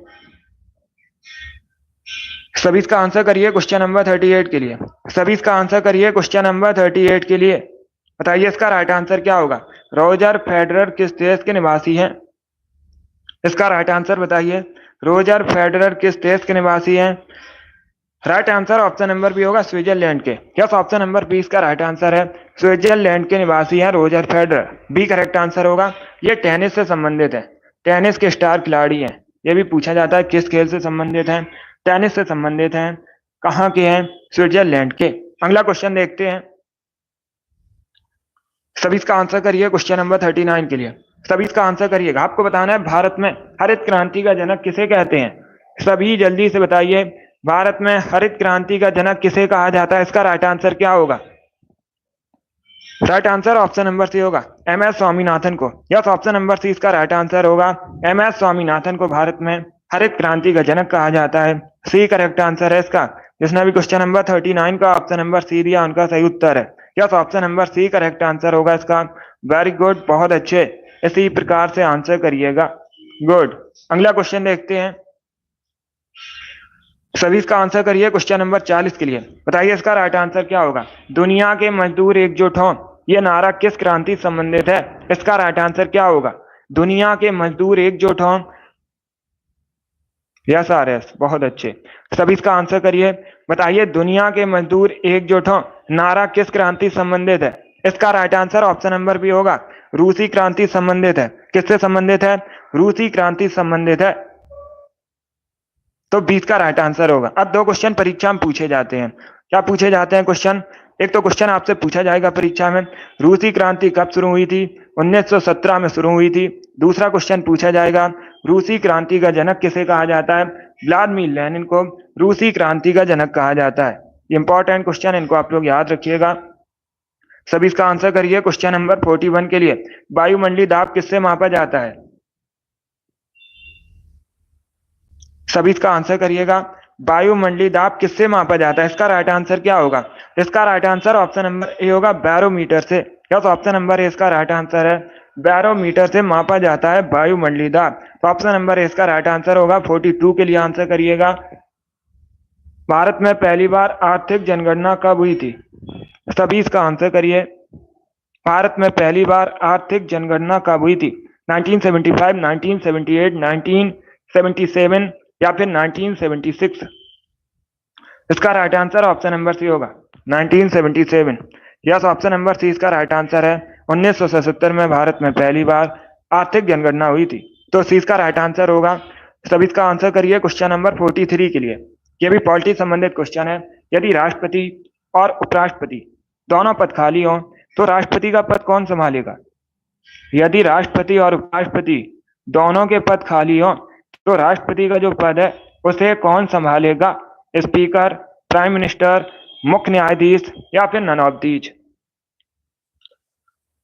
सभी इसका आंसर करिए क्वेश्चन नंबर 38 के लिए। सभी इसका आंसर करिए क्वेश्चन नंबर 38 के लिए। बताइए इसका राइट आंसर क्या होगा? रोजर फेडरर किस देश के निवासी हैं? इसका राइट आंसर बताइए। रोजर फेडरर किस देश के निवासी हैं? Right answer option number B होगा, स्विट्जरलैंड के। यस, ऑप्शन नंबर 20 का राइट आंसर है। स्विट्जरलैंड के निवासी हैं Roger Federer, B correct answer होगा। ये टेनिस से संबंधित है, टेनिस के स्टार खिलाड़ी हैं। ये भी पूछा जाता है किस खेल से संबंधित हैं? टेनिस से संबंधित हैं। कहाँ के हैं? स्विट्जरलैंड के। अगला क्वेश्चन देखते हैं। सभी इसका आंसर करिए क्वेश्चन नंबर 39 के लिए। सभी इसका आंसर करिएगा। आपको बताना है भारत में हरित क्रांति का जनक किसे कहते हैं? सभी जल्दी से बताइए, भारत में हरित क्रांति का जनक किसे कहा जाता है? इसका राइट आंसर क्या होगा? Right answer option number C होगा, एम एस स्वामीनाथन को। यस, ऑप्शन नंबर सी इसका राइट आंसर होगा। एम एस स्वामीनाथन को भारत में हरित क्रांति का जनक कहा जाता है। सी करेक्ट आंसर है इसका। जिसने भी क्वेश्चन नंबर 39 का ऑप्शन नंबर सी दिया, उनका सही उत्तर है। Yes, option number C correct answer होगा इसका। वेरी गुड, बहुत अच्छे। इसी प्रकार से आंसर करिएगा। गुड। अगला क्वेश्चन देखते हैं। सभी इसका आंसर करिए क्वेश्चन नंबर 40 के लिए। बताइए इसका राइट आंसर क्या होगा? दुनिया के मजदूर एकजुट हों, यह नारा किस क्रांति से संबंधित है? इसका राइट आंसर क्या होगा? दुनिया के मजदूर एकजुट हों। यस आर एस, बहुत अच्छे। सभी इसका आंसर करिए। बताइए दुनिया के मजदूर एकजुट हों नारा किस क्रांति से संबंधित है? इसका right answer option number B होगा, रूसी क्रांति संबंधित है। किससे संबंधित है? रूसी क्रांति संबंधित है, तो 20 का राइट आंसर होगा। अब दो क्वेश्चन परीक्षा में पूछे जाते हैं। क्या पूछे जाते हैं क्वेश्चन? एक तो क्वेश्चन आपसे पूछा जाएगा परीक्षा में, रूसी क्रांति कब शुरू हुई थी? 1917 में शुरू हुई थी। दूसरा क्वेश्चन पूछा जाएगा, रूसी क्रांति का जनक किसे कहा जाता है? व्लादिमीर लेनिन को रूसी क्रांति का जनक कहा जाता है। इंपॉर्टेंट क्वेश्चन, इनको आप लोग याद रखिएगा। सभी इसका आंसर करिए क्वेश्चन नंबर 41 के लिए। वायुमंडलीय दाब किससे मापा जाता है? सभी इसका आंसर करिएगा। वायुमंडलीय दाब किससे मापा जाता है? इसका राइट आंसर क्या होगा? इसका right answer option number A होगा, बैरोमीटर से। यस, ऑप्शन नंबर ए इसका राइट आंसर है। बैरोमीटर से मापा जाता है वायुमंडलीय दाब, तो ऑप्शन नंबर ए इसका राइट आंसर होगा। 42 के लिए आंसर करिएगा। भारत में पहली बार आर्थिक जनगणना कब हुई थी? सभी इसका आंसर करिए। भारत में पहली बार आर्थिक जनगणना कब हुई थी? 1975, 1978, 1977 या फिर 1976? इसका right answer option number C होगा, 1977। यस, ऑप्शन नंबर सी इसका राइट आंसर है। 1977 में भारत में पहली बार आर्थिक जनगणना हुई थी, तो सी इसका राइट आंसर होगा। सभी इसका आंसर करिए क्वेश्चन नंबर 43 के लिए। यह भी पॉलिटी संबंधित क्वेश्चन है। यदि राष्ट्रपति और उपराष्ट्रपति दोनों पद खाली हों तो राष्ट्रपति का पद कौन संभालेगा? यदि राष्ट्रपति और उपराष्ट्रपति दोनों के पद खाली हों तो राष्ट्रपति का जो पद है उसे कौन संभालेगा? स्पीकर, प्राइम मिनिस्टर, मुख्य न्यायाधीश या फिर नन ऑफ दीज?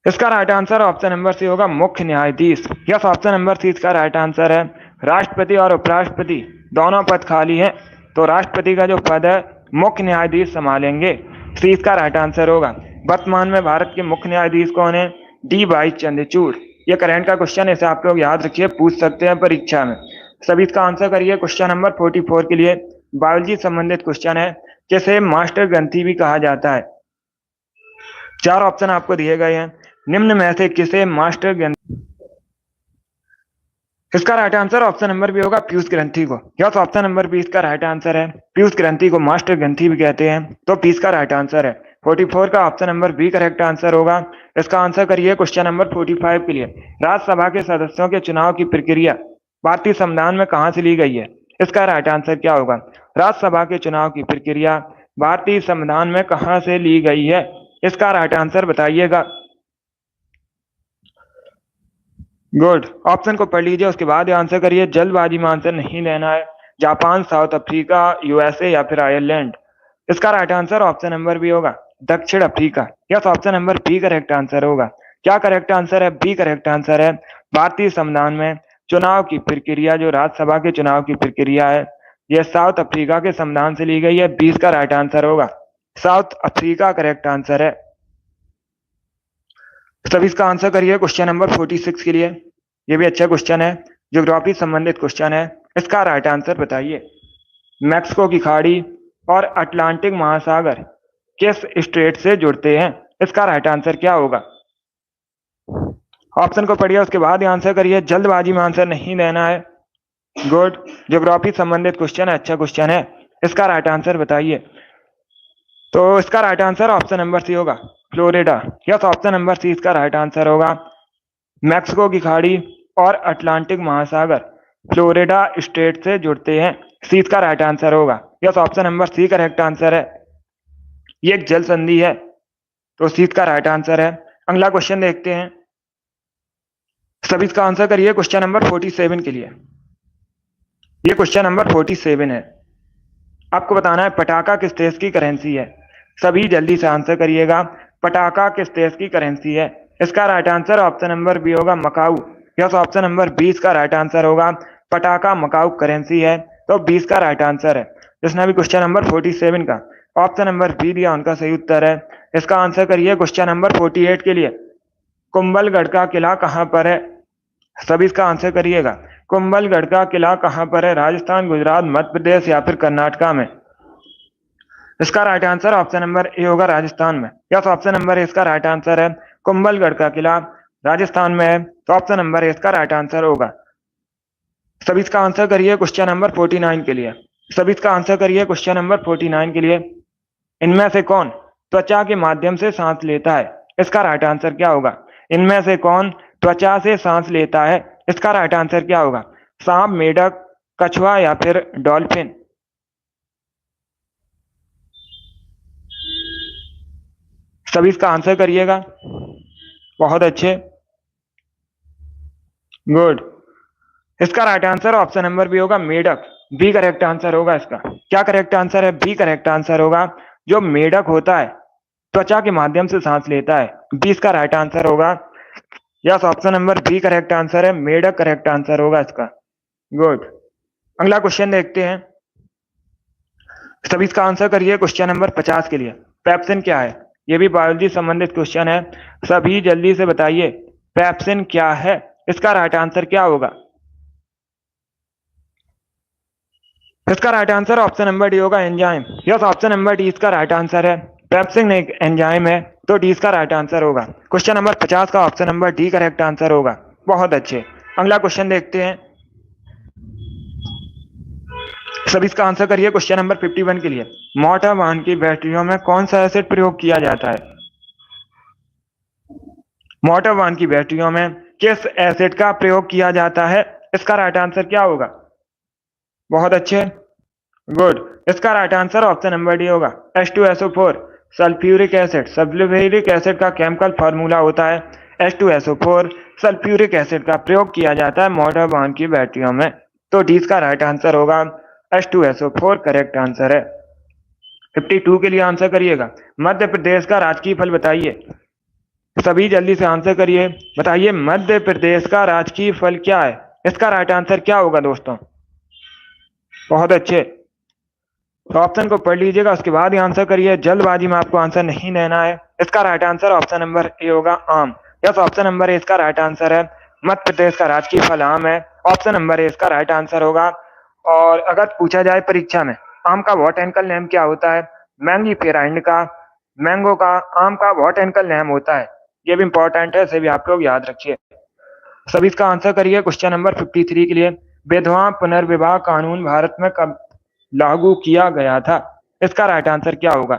इसका right answer option number C होगा, मुख्य न्यायाधीश। यस, ऑप्शन नंबर सी इसका राइट आंसर है। राष्ट्रपति और उपराष्ट्रपति दोनों पद खाली हैं, तो राष्ट्रपति का जो पद है मुख्य न्यायाधीश संभालेंगे। सी इसका राइट आंसर होगा। वर्तमान में भारत के मुख्य न्यायाधीश कौन है? D Y Chandrachud. ये करंट का क्वेश्चन है, इसे आप लोग याद रखिए, पूछ सकते हैं परीक्षा में। सभी इसका आंसर करिए क्वेश्चन नंबर 44 के लिए। बायोलॉजी संबंधित क्वेश्चन है, जिसे मास्टर ग्रंथि भी कहा जाता है। 4 ऑप्शन आपको दिए गए हैं। निम्न में से किसे मास्टर ग्रंथि इसका right answer option number B होगा पीयूष ग्रंथि को। यस, ऑप्शन नंबर बी इसका राइट आंसर है। पीयूष ग्रंथि को मास्टर ग्रंथि भी कहते हैं, तो पी इसका राइट आंसर है। 44 का option number B correct answer होगा। इसका आंसर करिए क्वेश्चन नंबर 45 के लिए। राज्यसभा के सदस्यों के चुनाव की प्रक्रिया भारतीय संविधान में कहां से ली गई है? इसका राइट आंसर क्या होगा? राज्यसभा के चुनाव की प्रक्रिया भारतीय संविधान में कहां से ली गई है? इसका राइट आंसर बताइएगा। गुड, ऑप्शन को पढ़ लीजिए, उसके बाद आंसर करिए। जल्दबाजी में आंसर नहीं देना है। जापान, साउथ अफ्रीका, यूएसए या फिर आयरलैंड। इसका right answer option number B होगा दक्षिण Africa. Yes, option number B correct answer होगा। क्या करेक्ट आंसर है? बी करेक्ट आंसर है। भारतीय संविधान में चुनाव की प्रक्रिया, जो राज्यसभा के चुनाव की प्रक्रिया है, यह साउथ अफ्रीका के संविधान से ली गई है। 20 का राइट आंसर होगा। साउथ अफ्रीका करेक्ट आंसर है। सभी इसका आंसर करिए क्वेश्चन नंबर 46 के लिए। ये भी अच्छा क्वेश्चन है, ज्योग्राफी संबंधित क्वेश्चन है। इसका राइट आंसर बताइए। मैक्सिको की खाड़ी और अटलांटिक महासागर किस स्ट्रेट से जुड़ते हैं? इसका राइट आंसर क्या होगा? ऑप्शन को पढ़िए, उसके बाद आंसर करिए। जल्दबाजी में आंसर नहीं देना है। गुड, ज्योग्राफी संबंधित क्वेश्चन है, अच्छा क्वेश्चन है। इसका राइट आंसर बताइए। तो इसका right answer option number C होगा Florida. Yes, option number C इसका राइट आंसर होगा। मैक्सिको की खाड़ी और अटलांटिक महासागर फ्लोरिडा स्टेट से जुड़ते हैं। सी इसका राइट आंसर होगा। Yes, option number C correct answer है। ये एक जल संधि है, तो सी इसका राइट आंसर है। अगला क्वेश्चन देखते हैं। सभी इसका आंसर करिए क्वेश्चन नंबर 47 के लिए। ये क्वेश्चन नंबर 47 है। आपको बताना है पटाखा किस देश की करेंसी है। सभी जल्दी से आंसर करिएगा। पटाखा किस देश की करेंसी है? इसका right answer option number B होगा मकाऊ। यस, ऑप्शन नंबर 20 का राइट आंसर होगा। पटाखा मकाऊ करेंसी है, तो 20 का राइट आंसर है। जिसने भी क्वेश्चन नंबर 47 का ऑप्शन नंबर बी दिया, उनका सही उत्तर है। इसका आंसर करिए क्वेश्चन नंबर 48 के लिए। कुंभलगढ़ का किला कहां पर है? सभी इसका आंसर करिएगा। कुंभलगढ़ का किला कहां पर है? राजस्थान, गुजरात, मध्य प्रदेश या फिर कर्नाटका में? इसका right answer option number A होगा राजस्थान में। यस, ऑप्शन नंबर ए इसका राइट आंसर है। कुंभलगढ़ का किला राजस्थान में है, तो ऑप्शन नंबर ए इसका राइट आंसर होगा। सभी इसका आंसर करिए क्वेश्चन नंबर 49 के लिए। सभी इसका आंसर करिए क्वेश्चन नंबर 49 के लिए। इनमें से कौन त्वचा के माध्यम से सांस लेता है? इसका राइट आंसर क्या होगा? इनमें से कौन त्वचा से सांस लेता है? इसका राइट आंसर क्या होगा? सांप, मेढक, कछुआ या फिर डॉल्फिन? सभी इसका आंसर करिएगा। बहुत अच्छे, गुड। इसका right answer option number B होगा मेढक। बी करेक्ट आंसर होगा इसका। क्या करेक्ट आंसर है? बी करेक्ट आंसर होगा। जो मेढक होता है त्वचा के माध्यम से सांस लेता है। बी इसका राइट आंसर होगा। Yes, option number B correct answer है। मेढक करेक्ट आंसर होगा इसका। गुड, अगला क्वेश्चन देखते हैं। सभी इसका आंसर करिए क्वेश्चन नंबर 50 के लिए। पेप्सिन क्या है? ये भी बायोलॉजी संबंधित क्वेश्चन है, सभी जल्दी से बताइए पेप्सिन क्या है? इसका राइट आंसर क्या होगा? इसका right answer option number D होगा enzyme. Yes, option number D इसका राइट आंसर है। पेप्सिन एक एंजाइम है, तो डी इसका राइट आंसर होगा। क्वेश्चन नंबर 50 का option number D correct answer होगा। बहुत अच्छे, अगला क्वेश्चन देखते हैं। सभी इसका आंसर करिए क्वेश्चन नंबर 51 के लिए। मोटर वाहन की बैटरियों में कौन सा एसिड प्रयोग किया जाता है? मोटर वाहन की बैटरियों में किस एसिड का प्रयोग किया जाता है? इसका राइट आंसर क्या होगा? बहुत अच्छे, गुड। इसका right answer option number D होगा H2SO4 sulphuric acid. Sulphuric acid का केमिकल फार्मूला होता है H2SO4। सल्फ्यूरिक एसिड का प्रयोग किया जाता है मोटर वाहन की बैटरियों में, तो डी इसका राइट आंसर होगा। H2SO4 करेक्ट आंसर है। 52 के लिए आंसर करिएगा। मध्य प्रदेश का राजकीय फल बताइए। सभी जल्दी से आंसर करिए। बताइए मध्य प्रदेश का राजकीय फल क्या है? इसका राइट आंसर क्या होगा दोस्तों? बहुत अच्छे, तो ऑप्शन को पढ़ लीजिएगा, उसके बाद ही आंसर करिए। जल्दबाजी में आपको आंसर नहीं देना है। इसका right answer option number A होगा आम। यस, ऑप्शन नंबर ए इसका राइट आंसर है। मध्य प्रदेश का राजकीय फल आम है, ऑप्शन नंबर ए इसका राइट आंसर होगा। और अगर पूछा जाए परीक्षा में आम का बॉटैनिकल नेम क्या होता है? मैंगीफेरा इंडिका, मैंगो का, आम का बॉटैनिकल नेम होता है। ये भी इंपॉर्टेंट है, इसे भी आप लोग याद रखिए। सभी इसका आंसर करिए क्वेश्चन नंबर 53 के लिए। विधवा पुनर्विवाह कानून भारत में कब लागू किया गया था? इसका राइट आंसर क्या होगा?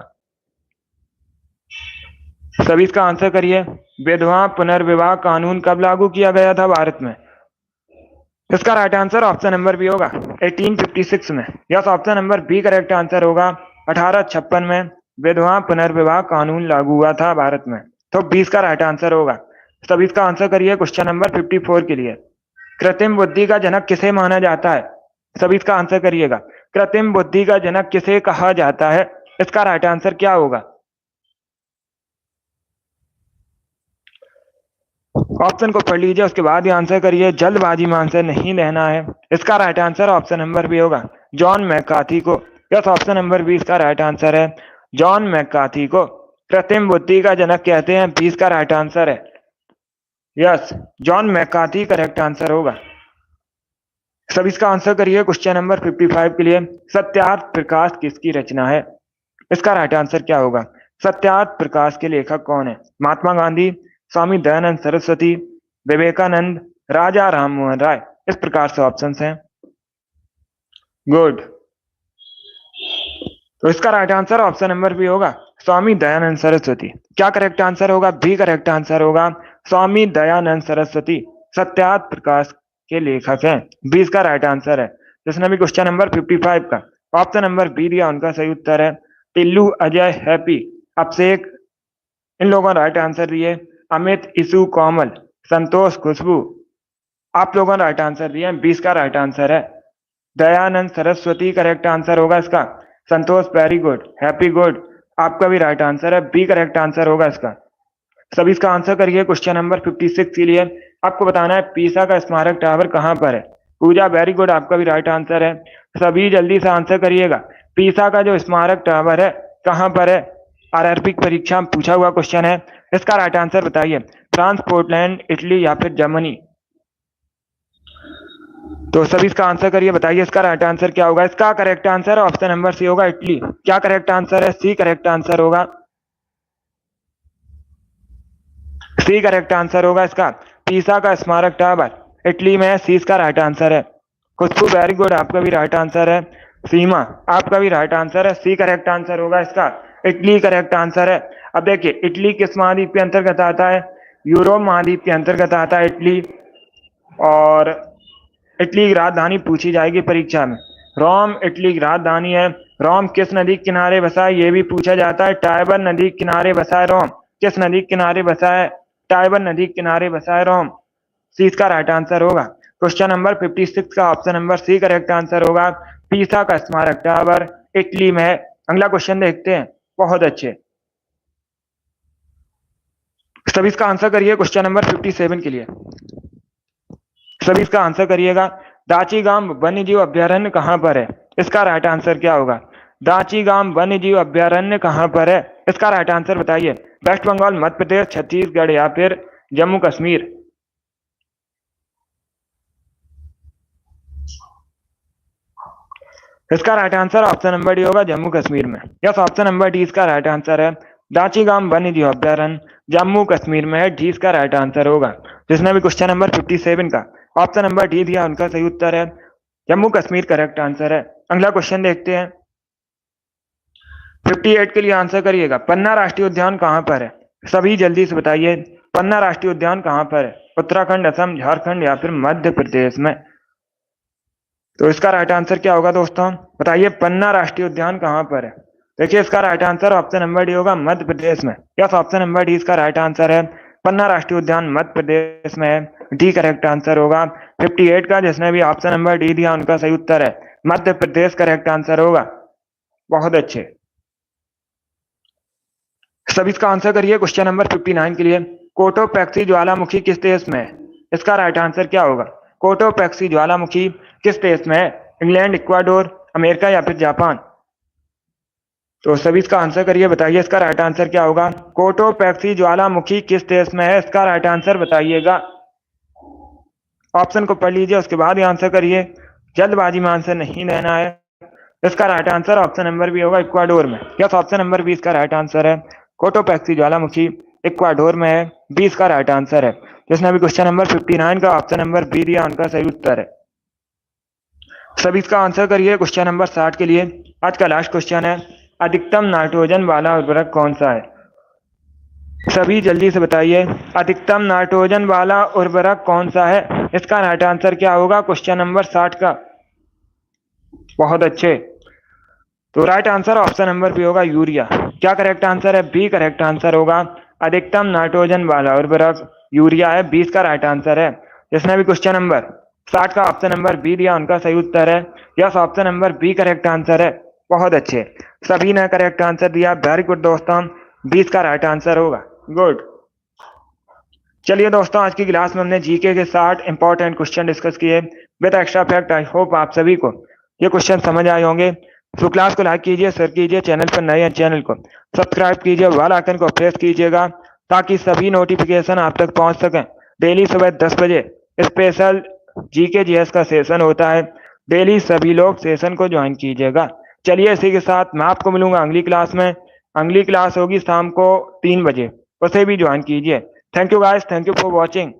सभी इसका आंसर करिए। विधवा पुनर्विवाह कानून कब लागू किया गया था भारत में? इसका right answer option number B होगा 1856 में। Yes, option number B correct answer होगा। 1856 में विधवा पुनर्विवाह कानून लागू हुआ था भारत में। तो 20 का राइट आंसर होगा। सभी इसका आंसर करिए क्वेश्चन नंबर 54 के लिए। कृत्रिम बुद्धि का जनक किसे माना जाता है? सभी इसका आंसर करिएगा। कृत्रिम बुद्धि का जनक किसे कहा जाता है? इसका राइट आंसर क्या होगा? ऑप्शन को पढ़ लीजिए, उसके बाद ही आंसर करिए। जल्दबाजी में आंसर नहीं देना है। इसका right answer option number B होगा, जॉन मैकार्थी को। यस, ऑप्शन नंबर 20 का राइट आंसर है। जॉन मैकार्थी को कृत्रिम बुद्धि का जनक कहते हैं। 20 का राइट आंसर है। Yes, John McCarthy correct answer होगा। सब इसका आंसर करिए क्वेश्चन नंबर 55 के लिए। सत्यार्थ प्रकाश किसकी रचना है? इसका राइट आंसर क्या होगा? सत्यार्थ प्रकाश के लेखक कौन है? महात्मा गांधी, स्वामी दयानंद सरस्वती, विवेकानंद, राजा राम मोहन राय। इस प्रकार से ऑप्शंस हैं। गुड। तो इसका right answer option number B होगा, स्वामी दयानंद सरस्वती। क्या करेक्ट आंसर होगा? बी करेक्ट आंसर होगा। स्वामी दयानंद सरस्वती सत्यार्थ प्रकाश के लेखक हैं। 20 का राइट आंसर है। जिसने भी क्वेश्चन नंबर 55 का ऑप्शन नंबर बी दिया, उनका सही उत्तर है टिल्लू, अजय, हैप्पी, अभिषेक, इन लोगों ने राइट आंसर दिए। अमित, इशू, कोमल, संतोष, खुशबू, आप लोगों ने राइट आंसर दिए। 20 का राइट आंसर है दयानंद सरस्वती करेक्ट आंसर होगा इसका। संतोष वेरी गुड, हैप्पी गुड, आपका भी राइट आंसर है। बी करेक्ट आंसर होगा इसका। सभी इसका आंसर करिए क्वेश्चन नंबर 56 के लिए। आपको बताना है पीसा का स्मारक टावर कहाँ पर है। पूजा वेरी गुड, आपका भी राइट आंसर है। सभी जल्दी से आंसर करिएगा। पीसा का जो स्मारक टावर है कहाँ पर है? आरआरबी की परीक्षा में पूछा हुआ क्वेश्चन है। इसका राइट आंसर बताइए। फ्रांस, पोर्टलैंड, इटली या फिर जर्मनी? तो सभी इसका आंसर करिए, बताइए इसका राइट आंसर क्या होगा। इसका correct answer option number C होगा, इटली। क्या करेक्ट आंसर है? सी करेक्ट आंसर होगा। सी करेक्ट आंसर होगा इसका। पीसा का स्मारक टावर इटली में है। सी इसका राइट आंसर है। खुशबू वेरी गुड, आपका भी राइट आंसर है। सीमा, आपका भी राइट आंसर है। सी करेक्ट आंसर होगा इसका। इटली करेक्ट आंसर है। अब देखिए इटली किस महाद्वीप के अंतर्गत आता है? यूरोप महाद्वीप के अंतर्गत आता है इटली। और इटली की राजधानी पूछी जाएगी परीक्षा में। रोम इटली की राजधानी है। रोम किस नदी के किनारे बसा है? ये भी पूछा जाता है। टाइबर नदी के किनारे बसा है रोम। किस नदी के किनारे बसा है? टाइबर नदी के किनारे बसा है रोम। सी इसका राइट आंसर होगा। क्वेश्चन नंबर 56 का option number C correct answer होगा। पीसा का स्मारक टावर इटली में है। अगला क्वेश्चन देखते हैं। बहुत अच्छे, सभी इसका आंसर करिए क्वेश्चन नंबर 57 के लिए। सभी इसका आंसर करिएगा। दाचीगाम वन्यजीव अभ्यारण्य कहाँ पर है? इसका राइट आंसर क्या होगा? दाचीगाम वन्यजीव अभ्यारण्य कहाँ पर है? इसका राइट आंसर बताइए। वेस्ट बंगाल, मध्य प्रदेश, छत्तीसगढ़ या फिर जम्मू कश्मीर? इसका right answer option number D होगा, जम्मू कश्मीर में। यस, ऑप्शन नंबर डी इसका राइट आंसर है। दाचीगाम वन्यजीव अभ्यारण्य जम्मू कश्मीर में है। डी इसका राइट आंसर होगा। जिसने भी क्वेश्चन नंबर 57 का ऑप्शन नंबर डी दिया, उनका सही उत्तर है जम्मू कश्मीर करेक्ट आंसर है। अगला क्वेश्चन देखते हैं। 58 के लिए आंसर करिएगा। पन्ना राष्ट्रीय उद्यान कहाँ पर है? सभी जल्दी से बताइए। पन्ना राष्ट्रीय उद्यान कहाँ पर है? उत्तराखंड, असम, झारखंड या फिर मध्य प्रदेश में? तो इसका राइट आंसर क्या होगा दोस्तों? बताइए पन्ना राष्ट्रीय उद्यान कहाँ पर है? देखिए इसका right answer option number D होगा, मध्य प्रदेश में। यस, ऑप्शन नंबर डी इसका राइट आंसर है। पन्ना राष्ट्रीय उद्यान मध्य प्रदेश में है। डी करेक्ट आंसर होगा। 58 का जिसने भी ऑप्शन नंबर डी दिया, उनका सही उत्तर है मध्य प्रदेश करेक्ट आंसर होगा। बहुत अच्छे, सब इसका आंसर करिए क्वेश्चन नंबर 59 के लिए। कोटोपैक्सी ज्वालामुखी किस देश में है? इसका राइट आंसर क्या होगा? कोटोपैक्सी ज्वालामुखी किस देश में है? इंग्लैंड, इक्वाडोर, अमेरिका या फिर जापान? तो सभी इसका आंसर करिए, बताइए इसका राइट आंसर क्या होगा। कोटोपैक्सी ज्वालामुखी किस देश में है? इसका राइट आंसर बताइएगा। ऑप्शन को पढ़ लीजिए, उसके बाद ही आंसर करिए। जल्दबाजी में आंसर नहीं देना है। इसका right answer option number B होगा, इक्वाडोर में। यस, ऑप्शन नंबर बी इसका राइट आंसर है। कोटोपैक्सी ज्वालामुखी इक्वाडोर में है। 20 का राइट आंसर है। जिसने अभी क्वेश्चन नंबर 59 का ऑप्शन नंबर बी दिया उनका सही उत्तर है। सभी इसका आंसर करिए क्वेश्चन नंबर 60 के लिए। आज का लास्ट क्वेश्चन है, अधिकतम नाइट्रोजन वाला उर्वरक कौन सा है? सभी जल्दी से बताइए, अधिकतम नाइट्रोजन वाला उर्वरक कौन सा है? इसका राइट आंसर क्या होगा क्वेश्चन नंबर 60 का? बहुत अच्छे। तो right answer option number B होगा यूरिया। क्या करेक्ट आंसर है? बी करेक्ट आंसर होगा। अधिकतम नाइट्रोजन वाला उर्वरक यूरिया है, 20 का राइट आंसर है। जिसने भी क्वेश्चन नंबर 60 का ऑप्शन नंबर बी दिया उनका सही उत्तर है। Yes, option number B correct answer है। बहुत अच्छे, सभी ने करेक्ट आंसर दिया। वेरी गुड दोस्तों, 20 का राइट आंसर होगा। गुड। चलिए दोस्तों, आज की क्लास में हमने जीके के 60 इंपॉर्टेंट क्वेश्चन डिस्कस किए with extra fact. I hope आप सभी को ये क्वेश्चन समझ आए होंगे। तो क्लास को लाइक कीजिए, शेयर कीजिए, चैनल पर नए हैं चैनल को सब्सक्राइब कीजिए, बेल आइकन को प्रेस कीजिएगा ताकि सभी नोटिफिकेशन आप तक पहुंच सकें। डेली सुबह 10 बजे स्पेशल जीके जीएस का सेशन होता है। डेली सभी लोग सेशन को ज्वाइन कीजिएगा। चलिए, इसी के साथ मैं आपको मिलूंगा अगली क्लास में। अगली क्लास होगी शाम को 3 बजे, उसे भी ज्वाइन कीजिए। Thank you guys, thank you for watching.